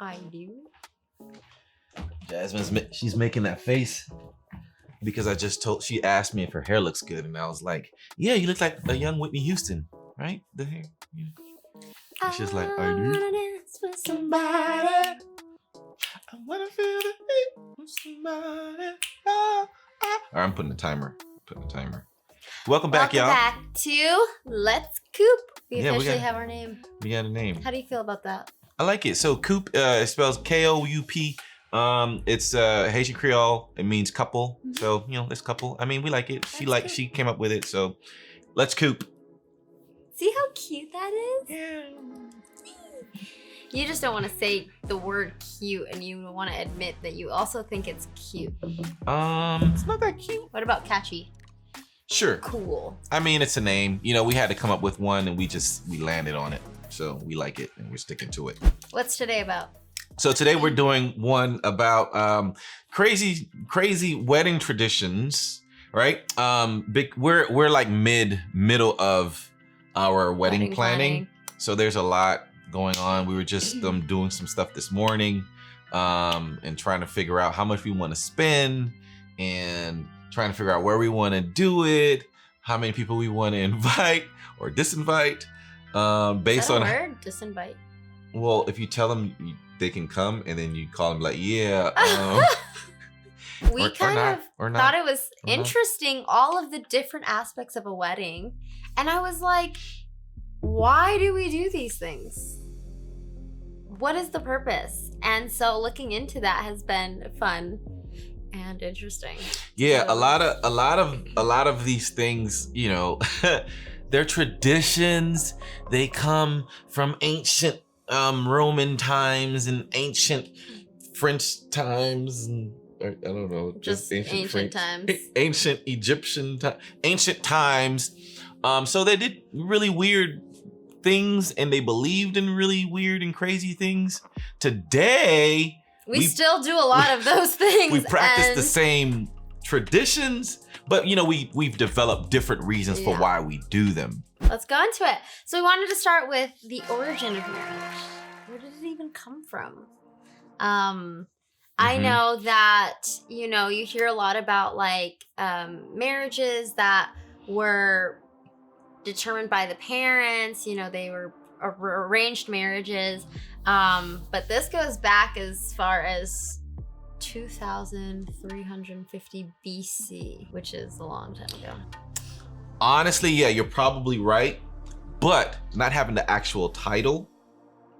I do. She's making that face because she asked me if her hair looks good, and I was like, yeah, you look like a young Whitney Houston, right? The hair. Yeah. And she's like, I do. Wanna dance with somebody. I wanna feel the heat with somebody. All right, I'm putting a timer. Welcome back, y'all. Welcome back to Let's Koup. We Yeah, officially have our name. We got a name. How do you feel about that? I like it. So Koup, it spells K-O-U-P. It's Haitian Creole. It means couple. Mm-hmm. So, this couple. I mean, we like it. She came up with it. So let's Koup. See how cute that is? Yeah. You just don't want to say the word cute, and you want to admit that you also think it's cute. It's not that cute. What about catchy? Sure. Cool. I mean, it's a name. We had to come up with one, and we landed on it. So we like it, and we're sticking to it. What's today about? So today we're doing one about crazy wedding traditions, right? We're like middle of our wedding planning. So there's a lot going on. We were just doing some stuff this morning and trying to figure out how much we want to spend and trying to figure out where we want to do it, how many people we want to invite or disinvite. Based on word, disinvite. Well, if you tell them they can come, and then you call them like, yeah. We kind of thought it was interesting, all of the different aspects of a wedding, and I was like, why do we do these things? What is the purpose? And so looking into that has been fun and interesting. Yeah, so, a lot of these things, they're traditions. They come from ancient Roman times and ancient French times, and I don't know, just ancient times, ancient Egyptian times, ancient times. So they did really weird things, and they believed in really weird and crazy things. Today, we still do a lot of those things. We practice the same traditions, but we've developed different reasons for why we do them. Let's go into it. So we wanted to start with the origin of marriage. Where did it even come from? I know that, you hear a lot about marriages that were determined by the parents, they were arranged marriages. But this goes back as far as 2350 BC, which is a long time ago. Honestly, yeah, you're probably right. But not having the actual title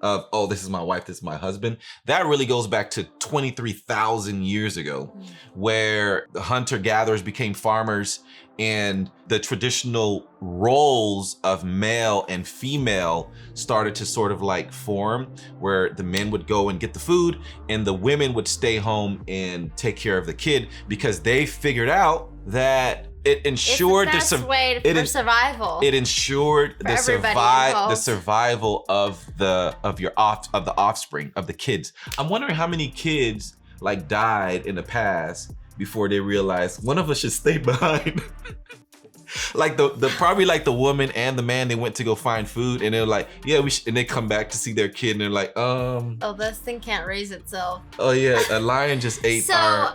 of, oh, this is my wife, this is my husband, that really goes back to 23,000 years ago, where the hunter-gatherers became farmers, and the traditional roles of male and female started to sort of form, where the men would go and get the food and the women would stay home and take care of the kid, because they figured out that it ensured the survival. It ensured the survival of the offspring, of the kids. I'm wondering how many kids died in the past before they realized one of us should stay behind. Probably the woman and the man, they went to go find food, and they're like, yeah, we should, and they come back to see their kid, and they're like, oh, this thing can't raise itself. Oh yeah, a lion just ate our.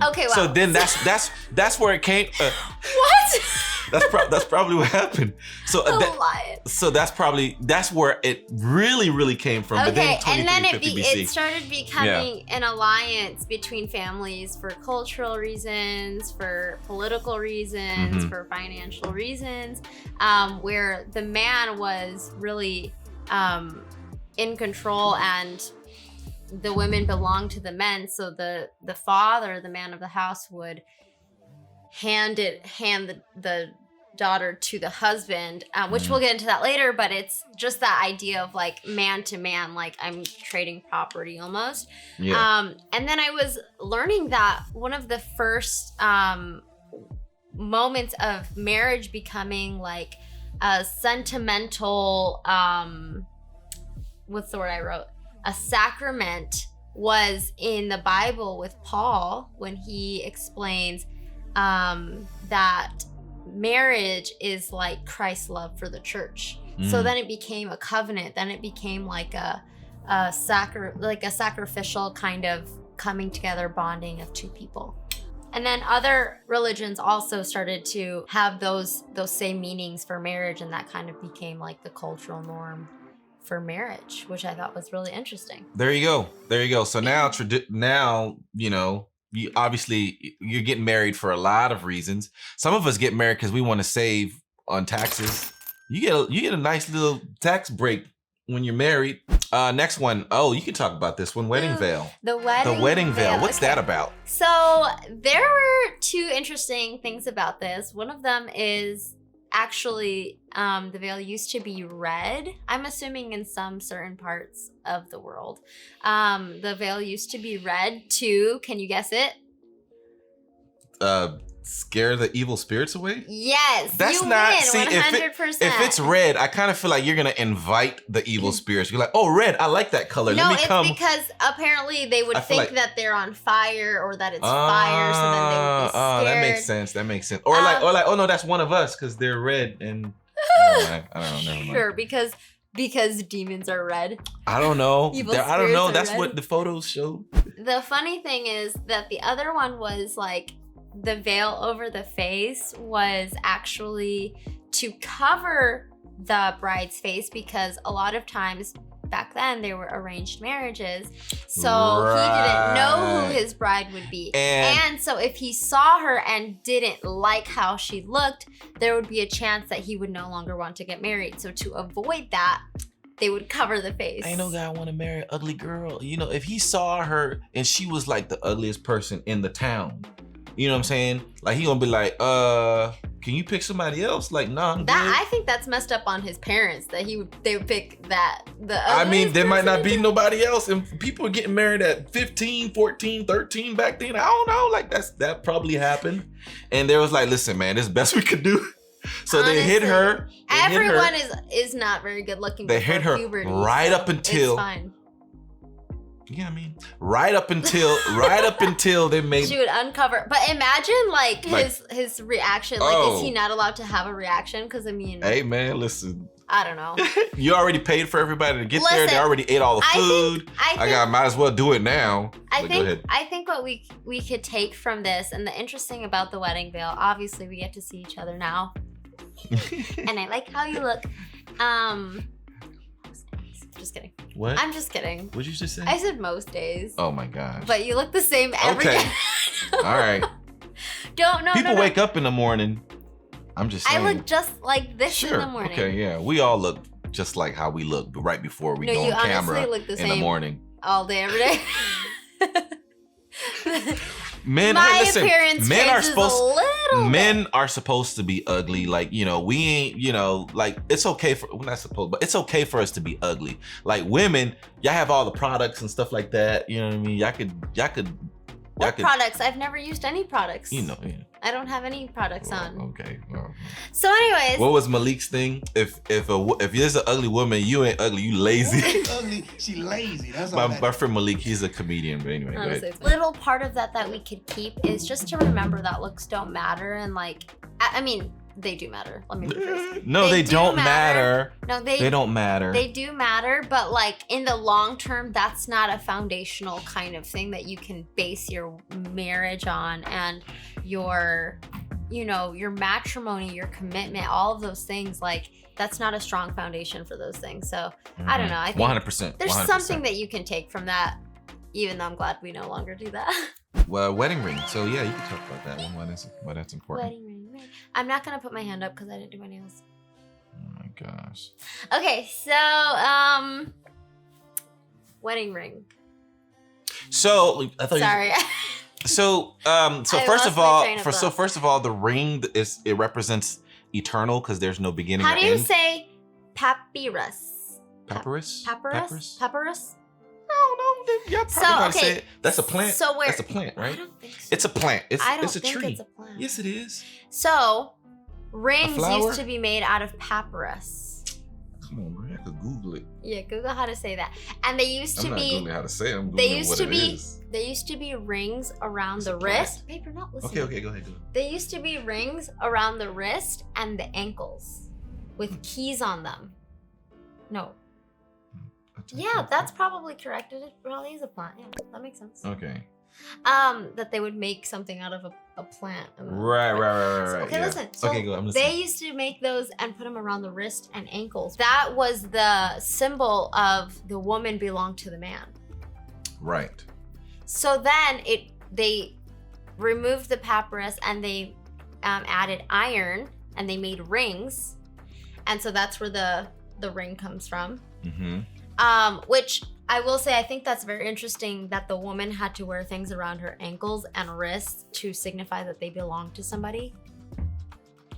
Okay, wow. So then that's where it came. What? That's probably what happened. So lion. So that's where it really came from. Okay, but then it started becoming an alliance between families for cultural reasons, for political reasons, for financial reasons, where the man was really in control and the women belonged to the men. So the father, the man of the house, would hand the daughter to the husband, which we'll get into that later, but it's just that idea of man to man, I'm trading property almost. And then I was learning that one of the first moments of marriage becoming a sentimental, what's the word I wrote? A sacrament, was in the Bible with Paul, when he explains that marriage is like Christ's love for the church. So then it became a covenant. Then it became a a sacrificial kind of coming together, bonding of two people. And then other religions also started to have those same meanings for marriage, and that kind of became like the cultural norm for marriage, which I thought was really interesting. There you go. So now, you obviously you're getting married for a lot of reasons. Some of us get married because we want to save on taxes. You get a nice little tax break when you're married. Next one. Oh, you can talk about this one. Wedding veil. The wedding veil. What's that about? So there were two interesting things about this. One of them is actually the veil used to be red. I'm assuming in some certain parts of the world. The veil used to be red too. Can you guess it? Scare the evil spirits away? Yes, that's you not. win, see, 100%. If it's red, I kind of feel like you're gonna invite the evil spirits. You're like, oh, red, I like that color. No, it's because apparently they would think that they're on fire or that it's fire, so then they would be scared. Oh, that makes sense. Or like, oh no, that's one of us because they're red and. I don't know. Never mind. Sure, because demons are red. I don't know. I don't know. That's red. what the photos show. The funny thing is that the other one was like the veil over the face was actually to cover the bride's face, because a lot of times back then they were arranged marriages, so he didn't know who his bride would be, and so if he saw her and didn't like how she looked, there would be a chance that he would no longer want to get married. So to avoid that, they would cover the face. Ain't no guy want to marry an ugly girl. You know, if he saw her and she was like the ugliest person in the town, you know what I'm saying? Like, he gonna be like, can you pick somebody else? Like, nah, I'm good. I think that's messed up on his parents, that they would pick that. I mean, there might not be nobody else. And people are getting married at 15, 14, 13 back then. I don't know. Like, that probably happened. And they was like, listen, man, this is the best we could do. So honestly, they hit her. Everyone is not very good looking. They hit her puberty, right up until. It's fine. Yeah, I mean, right up until they made. She would uncover, but imagine like his reaction. Like, is he not allowed to have a reaction? Because I mean, hey man, listen. I don't know. You already paid for everybody to get there. They already ate all the food. I might as well do it now. I think what we could take from this, and the interesting about the wedding veil, obviously we get to see each other now, and I like how you look. Just kidding. What? I'm just kidding. What'd you just say? I said most days. Oh my gosh. But you look the same every day. All right. People wake up in the morning. I'm just saying. I look just like this in the morning. Okay, yeah. We all look just like how we look right before we go on camera look the same in the morning. All day, every day. Men, appearance men are supposed a little men are supposed to be ugly. Like, you know, we ain't, you know, like, it's okay for, we're not supposed, but it's okay for us to be ugly. Like, women, y'all have all the products and stuff like that. You know what I mean? Y'all could. What products? I've never used any products. You know, yeah. I don't have any products on. Okay. Well. So, anyways, what was Malik's thing? If there's an ugly woman, you ain't ugly. You lazy. Ugly. She lazy. That's my friend Malik. He's a comedian. But anyway, honestly, little part of that we could keep is just to remember that looks don't matter, and like, I mean, they do matter. Let me rephrase. No, they don't matter. No, they don't matter. They do matter, but like in the long term, that's not a foundational kind of thing that you can base your marriage on, and your, you know, your matrimony, your commitment, all of those things. Like, that's not a strong foundation for those things. So I don't know. I think 100%. There's something that you can take from that, even though I'm glad we no longer do that. Well, wedding ring. So yeah, you can talk about that one. Why that's important. Wedding ring. I'm not gonna put my hand up because I didn't do my nails. Oh my gosh. Okay, so wedding ring. So I thought. Sorry. So first of all, the ring it represents eternal because there's no beginning. How or do you end. say papyrus? Papyrus? Papyrus? I don't know. Yeah, probably say it. That's a plant. So that's a plant, right? I don't think so. It's a plant. It's a tree. It's a plant. Yes, it is. So rings used to be made out of papyrus. Come on, bro. I could Google it. Yeah, Google how to say that. And they used to be. I'm not Googling how to say it. I'm Googling they used what to it be. is. They used to be rings around the wrist. Paper, not listening. Okay, go ahead. They used to be rings around the wrist and the ankles, with keys on them. No. plant. Yeah, that's probably correct. It probably is a plant. Yeah, that makes sense. Okay. That they would make something out of a plant. Right. Okay, yeah. listen. So okay, go. I'm listening. they used to make those and put them around the wrist and ankles. That was the symbol of the woman belonged to the man. Right. So then they removed the papyrus and they added iron and they made rings, and so that's where the ring comes from. Which I will say, I think that's very interesting that the woman had to wear things around her ankles and wrists to signify that they belonged to somebody.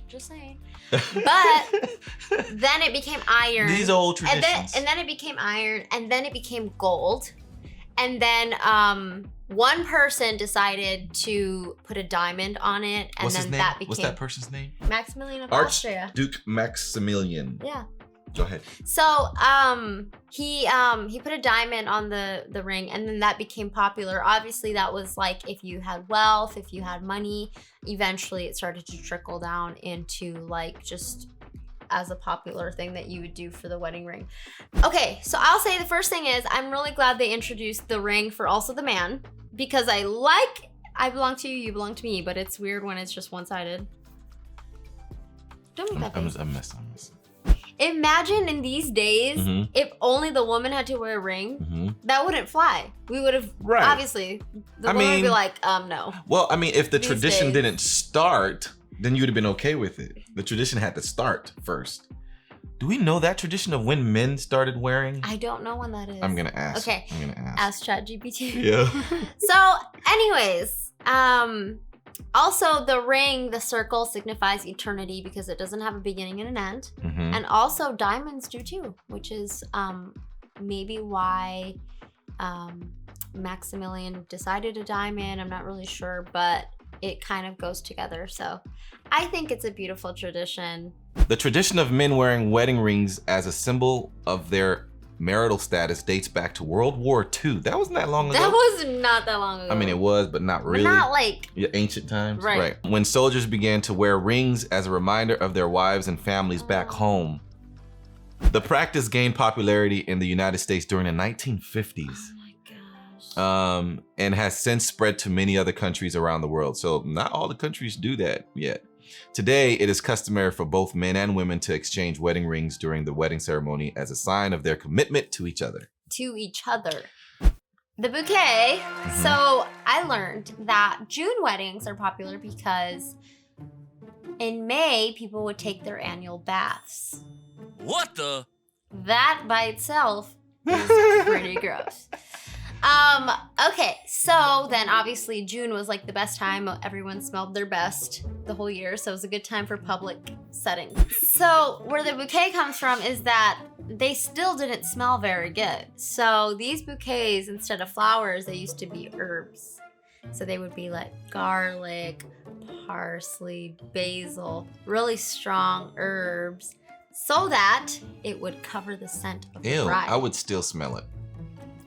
Just saying. But then it became iron. These old traditions. And then it became iron, and then it became gold. And then one person decided to put a diamond on it, and What's then his name? that became What's that person's name? Maximilian of Austria. Archduke Maximilian. Yeah. Go ahead. So he put a diamond on the ring, and then that became popular. Obviously, that was like if you had wealth, if you had money. Eventually, it started to trickle down into like just as a popular thing that you would do for the wedding ring. Okay, so I'll say the first thing is I'm really glad they introduced the ring for also the man, because I belong to you, you belong to me, but it's weird when it's just one-sided. Don't make that face. I'm messing. Imagine in these days, if only the woman had to wear a ring, that wouldn't fly. We would have, obviously, the woman would be like, no. Well, I mean, if the tradition days. didn't start, then you would have been okay with it. The tradition had to start first. Do we know that tradition of when men started wearing? I don't know when that is. I'm gonna ask. Okay. I'm gonna ask. Ask ChatGPT. Yeah. So, anyways, also the ring, the circle signifies eternity because it doesn't have a beginning and an end. And also diamonds do too, which is maybe why Maximilian decided a diamond. I'm not really sure, but it kind of goes together. So I think it's a beautiful tradition. The tradition of men wearing wedding rings as a symbol of their marital status dates back to World War II. That wasn't that long ago. That was not that long ago. I mean, it was, but not really. But not like ancient times. Right. When soldiers began to wear rings as a reminder of their wives and families back home. The practice gained popularity in the United States during the 1950s. And has since spread to many other countries around the world. So not all the countries do that yet. Today, it is customary for both men and women to exchange wedding rings during the wedding ceremony as a sign of their commitment to each other. The bouquet. So I learned that June weddings are popular because in May, people would take their annual baths. What the? That by itself is pretty gross. Okay, so then obviously June was like the best time. Everyone smelled their best the whole year, so it was a good time for public settings. So where the bouquet comes from is that they still didn't smell very good. So these bouquets, instead of flowers, they used to be herbs. So they would be like garlic, parsley, basil, really strong herbs, so that it would cover the scent of the bride. I would still smell it.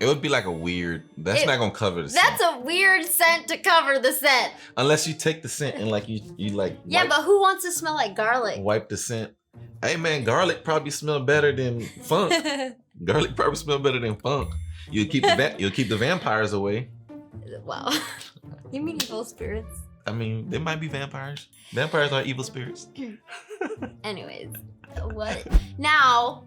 It would be like a weird, not gonna cover the scent. That's a weird scent to cover the scent. Unless you take the scent and like you like yeah, but who wants to smell like garlic? Wipe the scent. Hey man, garlic probably smell better than funk. Garlic probably smell better than funk. You'll keep the vampires away. Wow. You mean evil spirits? I mean, they might be vampires. Vampires are evil spirits. Anyways, what? Now,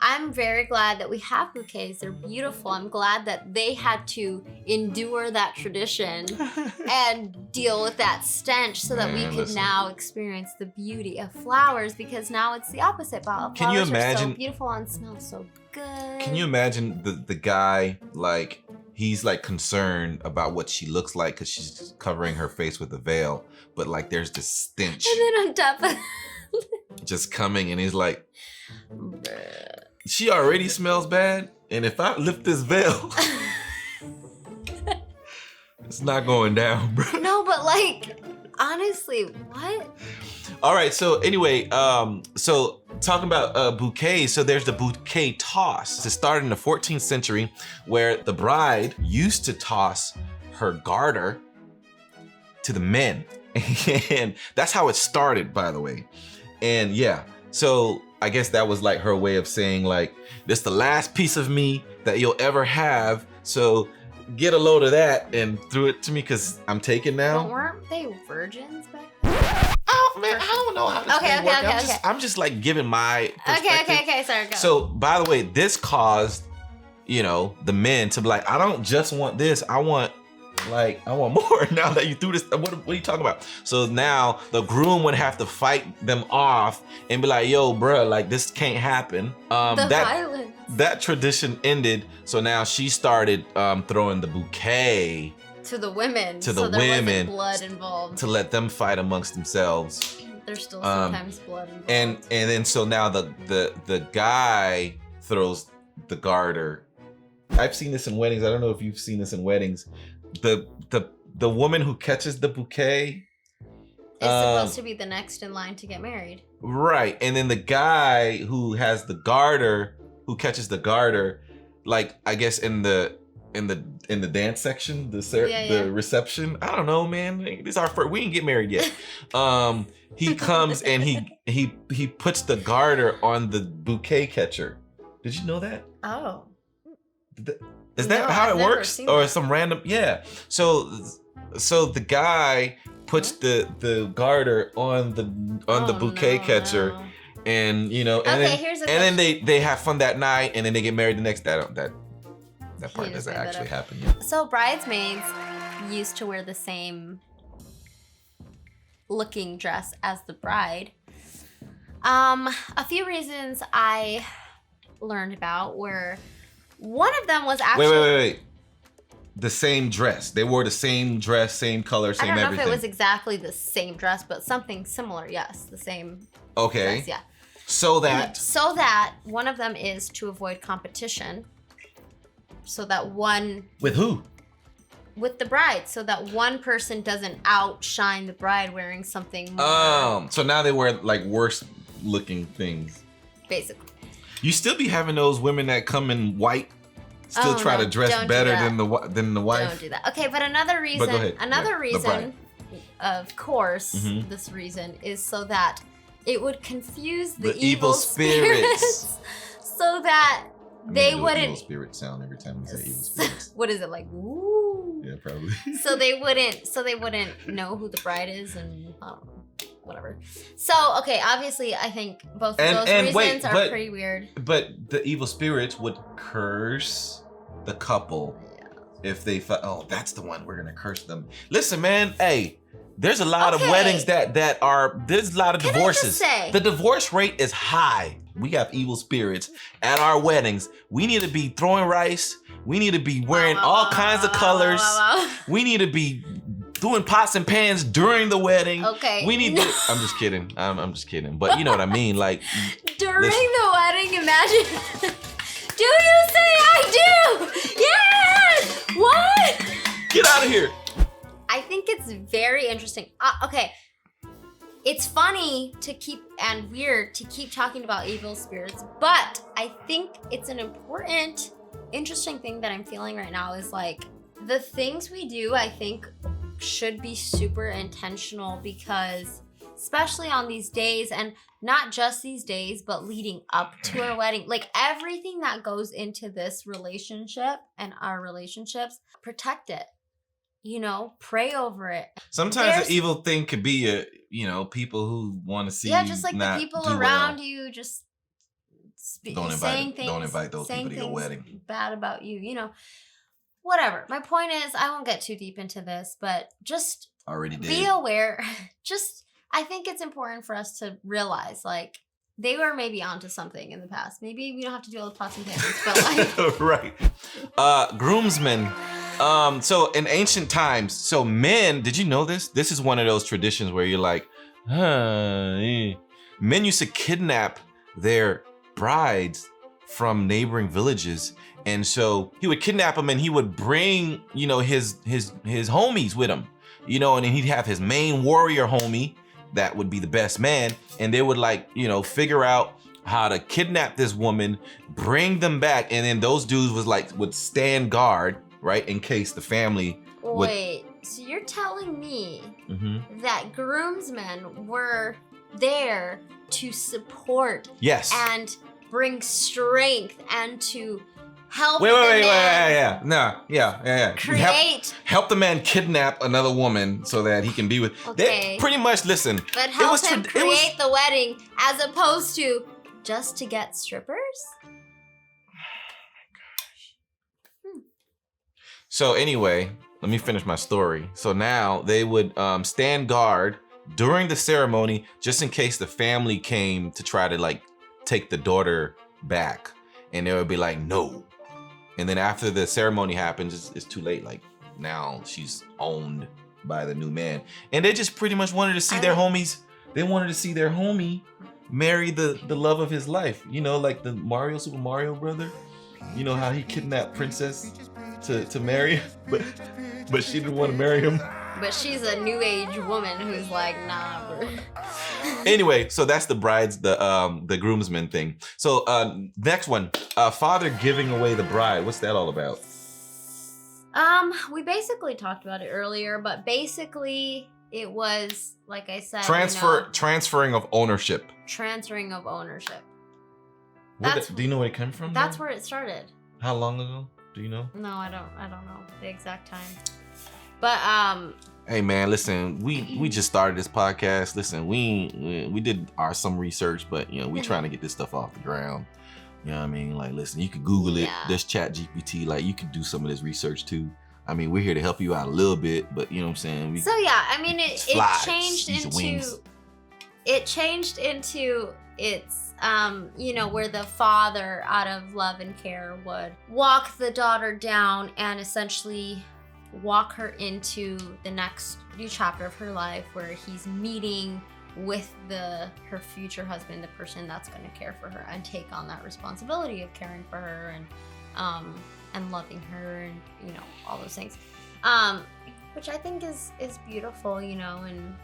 I'm very glad that we have bouquets. They're beautiful. I'm glad that they had to endure that tradition and deal with that stench so that we could now experience the beauty of flowers, because now it's the opposite. Flowers Can you imagine? Are so beautiful and smell so good. Can you imagine the guy, like, he's like concerned about what she looks like because she's covering her face with a veil, but like there's this stench. And then on top of just coming, and he's like, she already smells bad, and if I lift this veil, it's not going down, bro. No, but like, honestly, what? All right, so anyway, so talking about bouquets, so there's the bouquet toss. It started in the 14th century, where the bride used to toss her garter to the men. And that's how it started, by the way. And yeah, so I guess that was like her way of saying like, this the last piece of me that you'll ever have. So get a load of that and threw it to me because I'm taken now. But weren't they virgins back then? Oh man, I don't know how this thing works. I'm just like giving my perspective. Okay, sorry, go. So by the way, this caused, the men to be like, I don't just want this, I want more. Now that you threw this, what are you talking about? So now the groom would have to fight them off and be like, yo, bruh, like this can't happen. Violence. That tradition ended. So now she started throwing the bouquet to the women. To the so there women. Wasn't blood involved. To let them fight amongst themselves. There's still sometimes blood involved. And then so now the guy throws the garter. I've seen this in weddings. I don't know if you've seen this in weddings. The woman who catches the bouquet is supposed to be the next in line to get married. Right. And then the guy who has the garter, who catches the garter, like I guess in the dance section, the reception. I don't know, man. This is our first. We didn't get married yet. He comes and he puts the garter on the bouquet catcher. Did you know that? Oh. Is that how it works, or some random? Yeah. So the guy puts the garter on the bouquet catcher, no. and then they have fun that night, and then they get married the next. That part doesn't actually happen yet. So bridesmaids used to wear the same looking dress as the bride. A few reasons I learned about were. One of them was actually... Wait. The same dress. They wore the same dress, same color, same everything. I don't know if it was exactly the same dress, but something similar, yes. The same dress, yeah. So that one of them is to avoid competition. So that one... With who? With the bride. So that one person doesn't outshine the bride wearing something more... So now they wear like worse looking things. Basically. You still be having those women that come in white, still try to dress better than the wife. Don't do that. Okay, but another reason, of course, this reason is so that it would confuse the evil spirits, so that they wouldn't. Evil spirit sound every time you say evil spirits. What is it like? Woo. Yeah, probably. So they wouldn't know who the bride is and. Whatever. So, okay, obviously, I think both of those reasons are pretty weird. But the evil spirits would curse the couple if they thought, oh, that's the one, we're going to curse them. Listen, man, hey, there's a lot of weddings that are, there's a lot of divorces. The divorce rate is high. We have evil spirits at our weddings. We need to be throwing rice. We need to be wearing all kinds of colors. We need to be doing pots and pans during the wedding. Okay. We need to. I'm just kidding. I'm just kidding. But you know what I mean. Like during the wedding, imagine. Do you say I do? Yes. What? Get out of here. I think it's very interesting. Okay. It's funny and weird to keep talking about evil spirits, but I think it's an important, interesting thing that I'm feeling right now is like the things we do, I think, should be super intentional because especially on these days, and not just these days, but leading up to our wedding, like everything that goes into this relationship and our relationships, protect it, pray over it. Sometimes the evil thing could be people who want to see just like the people around you just saying things, don't invite those people to your wedding bad about you, whatever. My point is, I won't get too deep into this, but just be aware. I think it's important for us to realize, like, they were maybe onto something in the past. Maybe we don't have to do all the pots and pans, but like... Right. Groomsmen. So in ancient times, so men, did you know this? This is one of those traditions where you're like, men used to kidnap their brides from neighboring villages. And so he would kidnap them and he would bring, his homies with him, and then he'd have his main warrior homie that would be the best man. And they would figure out how to kidnap this woman, bring them back. And then those dudes would stand guard, right? In case the family Wait, so you're telling me that groomsmen were there to support Yes. and bring strength and to help Help the man kidnap another woman so that he can be with. Okay. They pretty much listen. But help him create the wedding as opposed to just to get strippers? So anyway, let me finish my story. So now they would stand guard during the ceremony just in case the family came to try to like take the daughter back. And they would be like, no. And then after the ceremony happens, it's too late. Like now she's owned by the new man. And they just pretty much wanted to see their homies. They wanted to see their homie marry the love of his life. You know, like the Super Mario brother. You know how he kidnapped Princess to marry him, but she didn't want to marry him. But she's a new age woman who's like, nah, bro. Anyway, so that's the the groomsmen thing. So next one, father giving away the bride. What's that all about? We basically talked about it earlier, but basically it was, like I said, transferring of ownership. Transferring of ownership. Do you know where it came from? That's where it started. How long ago? Do you know? No, I don't know the exact time. But hey man, listen, we just started this podcast. Listen, we did some research, but you know, we trying to get this stuff off the ground. You know what I mean? Like, listen, you can Google it. There's Chat GPT. Like, you can do some of this research too. I mean, we're here to help you out a little bit, but you know what I'm saying? It changed into its where the father, out of love and care, would walk the daughter down and essentially walk her into the next new chapter of her life, where he's meeting with her future husband, the person that's going to care for her and take on that responsibility of caring for her and loving her, and all those things, which I think is beautiful, and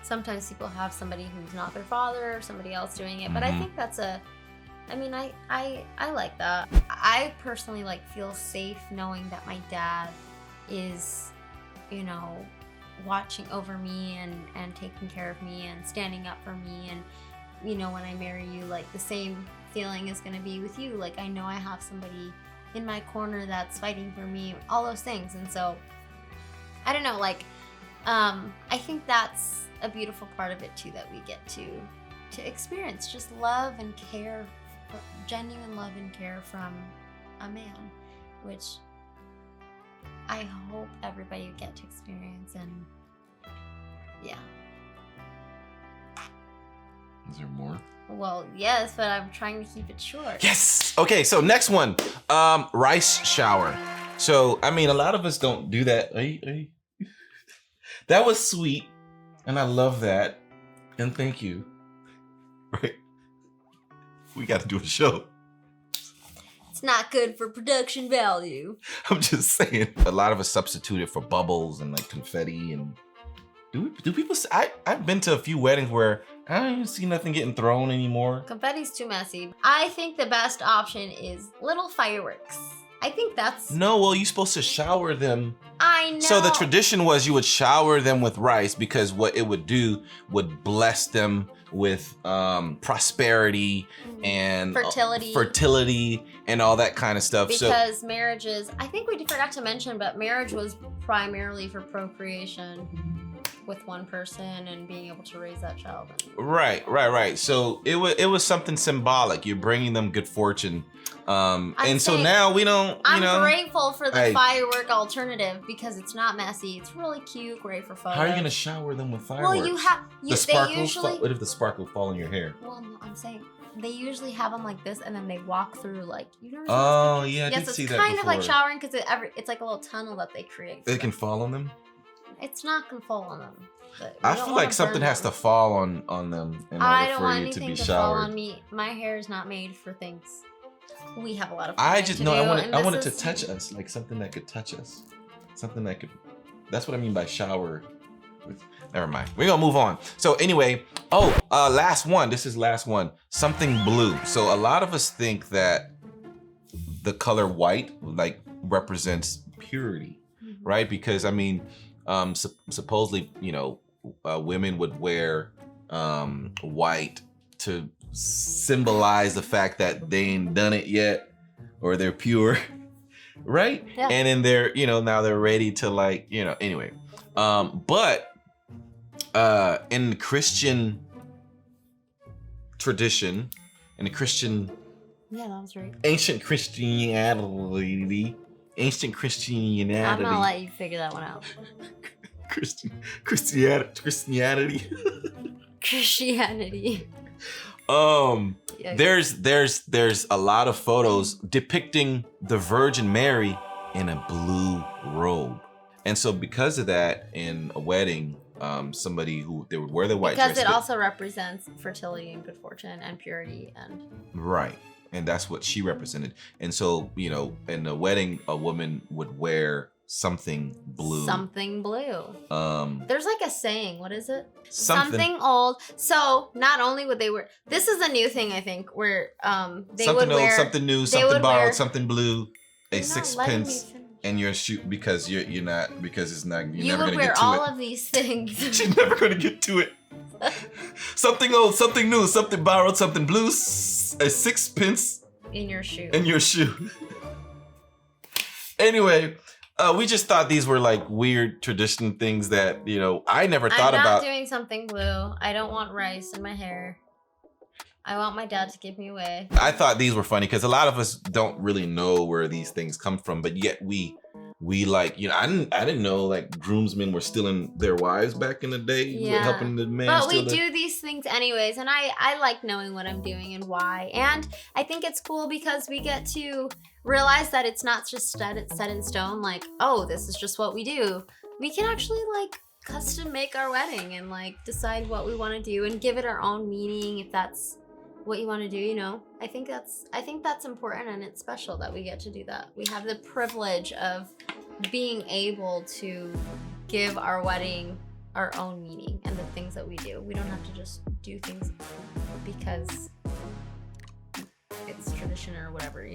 sometimes people have somebody who's not their father or somebody else doing it, but I think that's I like that. I personally feel safe knowing that my dad is, watching over me and taking care of me and standing up for me, and when I marry you, the same feeling is going to be with you. I know I have somebody in my corner that's fighting for me, all those things. And so I don't know, I think that's a beautiful part of it too, that we get to experience just love and care, genuine love and care from a man, which I hope everybody would get to experience. And yeah. Is there more? Well, yes, but I'm trying to keep it short. Yes. Okay, so next one, rice shower. So, I mean, a lot of us don't do that. That was sweet, and I love that, and thank you. Right? We got to do a show. It's not good for production value. I'm just saying. A lot of us substituted for bubbles and confetti, and do people? I've been to a few weddings where I don't even see nothing getting thrown anymore. Confetti's too messy. I think the best option is little fireworks. I think that's... No, well, you're supposed to shower them. I know. So the tradition was you would shower them with rice, because what it would do would bless them with prosperity and fertility and all that kind of stuff. Because marriages, I think we forgot to mention, but marriage was primarily for procreation with one person and being able to raise that child. Right. So it was something symbolic. You're bringing them good fortune. So now we don't, I'm grateful for the firework alternative, because it's not messy. It's really cute, great for photos. How are you going to shower them with fireworks? Well, what if the sparkles fall in your hair? Well, no, I'm saying they usually have them like this, and then they walk through I did see that before. It's kind of like showering, because it's like a little tunnel that they create. They can fall on them? It's not going to fall on them. I feel like something has to fall on them in order for you to be showered. I don't want anything to fall on me. My hair is not made for things. We have a lot of I wanted to touch us, like something that could touch us. Something that could... That's what I mean by shower. Never mind. We're going to move on. So anyway, last one. This is last one. Something blue. So a lot of us think that the color white represents purity, right? Because I mean, supposedly, women would wear white to symbolize the fact that they ain't done it yet or they're pure, right? Yeah. And then they're, now they're ready to like, anyway. But in the Christian tradition, in the Christian, yeah, that was right. Ancient Christianity. I'm gonna let you figure that one out. Christianity. Christianity. Yeah. There's a lot of photos depicting the Virgin Mary in a blue robe. And so because of that, in a wedding, somebody they would wear the white dress. Because it also represents fertility and good fortune and purity and right. And that's what she represented. And so, in a wedding, a woman would wear something blue. Something blue. There's like a saying. What is it? Something old. So not only would they wear, this is a new thing I think, where they something would old, wear something new, something borrowed, something blue, a sixpence, and your shoe because you're not because it's not you're never gonna get to it. You would wear all of these things. She's never gonna get to it. Something old, something new, something borrowed, something blue, a sixpence in your shoe. Anyway, we just thought these were like weird tradition things that, I never thought about. I'm not doing something blue. I don't want rice in my hair. I want my dad to give me away. I thought these were funny because a lot of us don't really know where these things come from, but yet we like, I didn't know like groomsmen were stealing their wives back in the day, helping the man. But we do these things anyways, and I like knowing what I'm doing and why. And I think it's cool because we get to realize that it's not just set in stone, like, oh, this is just what we do. We can actually like custom make our wedding and like decide what we want to do and give it our own meaning if that's what you want to do, I think that's important, and it's special that we get to do that. We have the privilege of being able to give our wedding our own meaning and the things that we do. We don't have to just do things because it's tradition or whatever,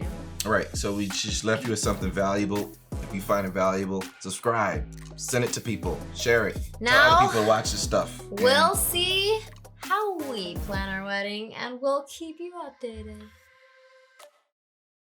All right, so we just left you with something valuable. If you find it valuable, subscribe, send it to people, share it. Now, tell other people to watch this stuff. We'll see how we plan our wedding, and we'll keep you updated.